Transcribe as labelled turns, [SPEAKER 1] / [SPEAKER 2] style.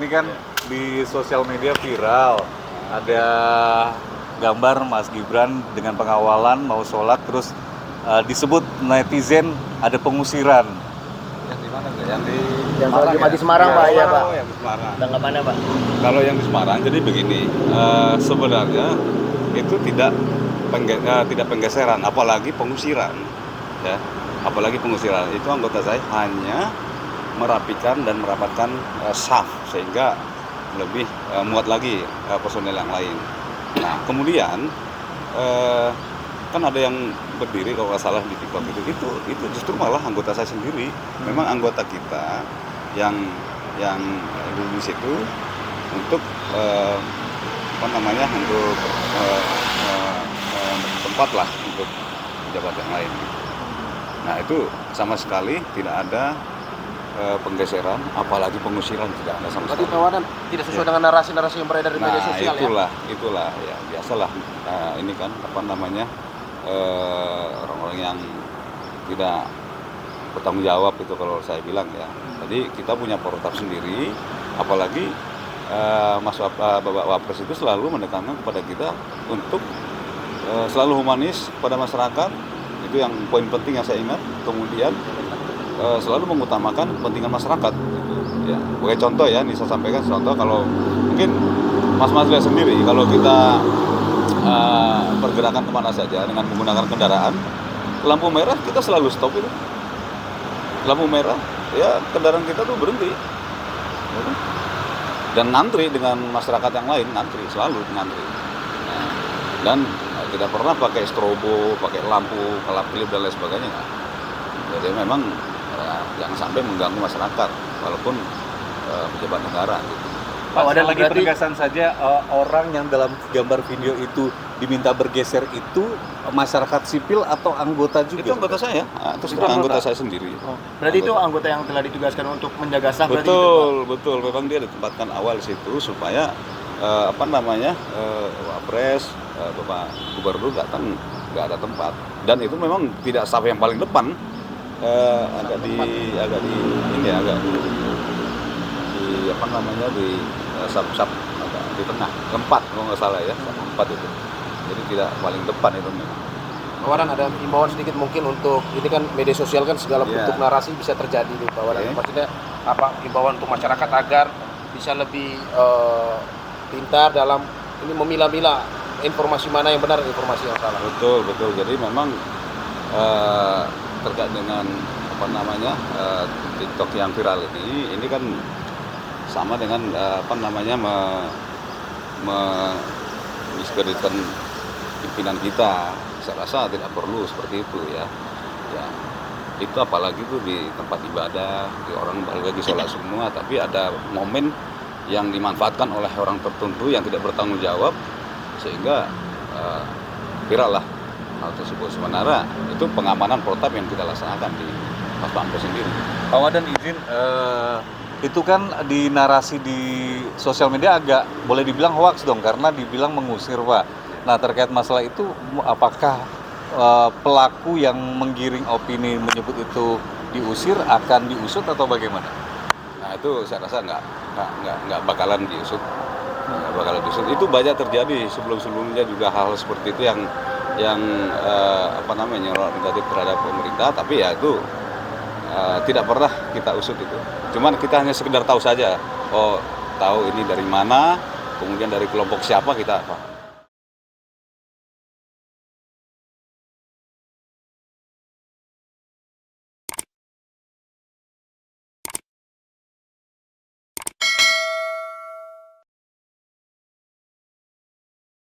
[SPEAKER 1] ini kan di sosial media viral, ada gambar Mas Gibran dengan pengawalan mau sholat, terus disebut netizen ada pengusiran.
[SPEAKER 2] Yang di mana tuh? Yang di
[SPEAKER 3] di Semarang, Pak. Iya, Pak.
[SPEAKER 2] Yang di Semarang.
[SPEAKER 3] Tanggapannya, Pak?
[SPEAKER 2] Kalau yang di Semarang, jadi begini, sebenarnya itu tidak penggeseran, apalagi pengusiran, ya, apalagi pengusiran. Itu anggota saya hanya merapikan dan merapatkan saf sehingga lebih muat lagi personel yang lain. Nah, kemudian kan ada yang berdiri kalau nggak salah di TikTok itu justru malah anggota saya sendiri. Memang anggota kita yang di situ untuk untuk tempat lah untuk pejabat yang lain. Nah, itu sama sekali tidak ada penggeseran, apalagi pengusiran, tidak ada sama sekali.
[SPEAKER 3] Berarti tawanan tidak sesuai dengan narasi-narasi yang beredar di media sosial,
[SPEAKER 2] itulah ya biasalah. Ini kan orang-orang yang tidak bertanggung jawab itu kalau saya bilang ya. Jadi kita punya protap sendiri, apalagi Bapak Wapres itu selalu menekankan kepada kita untuk selalu humanis pada masyarakat. Itu yang poin penting yang saya ingat. Kemudian selalu mengutamakan kepentingan masyarakat gitu, ya. Sebagai contoh ya, ini saya sampaikan contoh, kalau mungkin Mas lihat sendiri kalau kita pergerakan kemana saja dengan menggunakan kendaraan, lampu merah kita selalu stop itu. Lampu merah, ya kendaraan kita tuh berhenti. Dan ngantri dengan masyarakat yang lain, selalu ngantri. Nah, dan tidak pernah pakai strobo, pakai lampu kelap-kelip dan lain sebagainya. Jadi memang jangan sampai mengganggu masyarakat, walaupun pejabat negara. Gitu.
[SPEAKER 1] Pak, ada lagi penegasan saja, orang yang dalam gambar video itu diminta bergeser itu masyarakat sipil atau anggota juga?
[SPEAKER 2] Itu anggota saya, itu anggota saya sendiri.
[SPEAKER 3] Oh, berarti itu anggota yang telah ditugaskan untuk menjaga saf?
[SPEAKER 2] Betul. Memang dia ditempatkan awal situ supaya Wapres, Bapak Gubernur datang nggak ada tempat. Dan itu memang tidak saf yang paling depan, agak di saf di tengah, keempat kalau nggak salah ya, keempat itu. Jadi tidak paling depan itu memang.
[SPEAKER 3] Pak Waran, ada himbauan sedikit mungkin untuk, ini kan media sosial kan segala bentuk narasi bisa terjadi nih, Pak Waran. Maksudnya apa himbauan untuk masyarakat agar bisa lebih pintar dalam ini memilah-milah informasi mana yang benar, informasi yang salah.
[SPEAKER 2] Betul. Jadi memang terkait dengan TikTok yang viral ini kan sama dengan mendiskreditkan pimpinan kita. Saya rasa tidak perlu seperti itu ya. Itu apalagi itu di tempat ibadah, di orang lagi sholat semua, tapi ada momen yang dimanfaatkan oleh orang tertentu yang tidak bertanggung jawab sehingga viral lah hal tersebut. Sementara itu pengamanan protap yang kita laksanakan di Pas Pampres sendiri.
[SPEAKER 1] Pak Wadan izin, itu kan di narasi di sosial media agak boleh dibilang hoax dong, karena dibilang mengusir, Pak. Nah, terkait masalah itu, apakah pelaku yang menggiring opini menyebut itu diusir akan diusut atau bagaimana?
[SPEAKER 2] Nah, itu saya rasa nggak bakalan diusut. Itu banyak terjadi sebelumnya juga hal seperti itu yang negatif terhadap pemerintah, tapi ya itu tidak pernah kita usut itu. Cuman kita hanya sekedar tahu saja, tahu ini dari mana, kemudian dari kelompok siapa kita paham.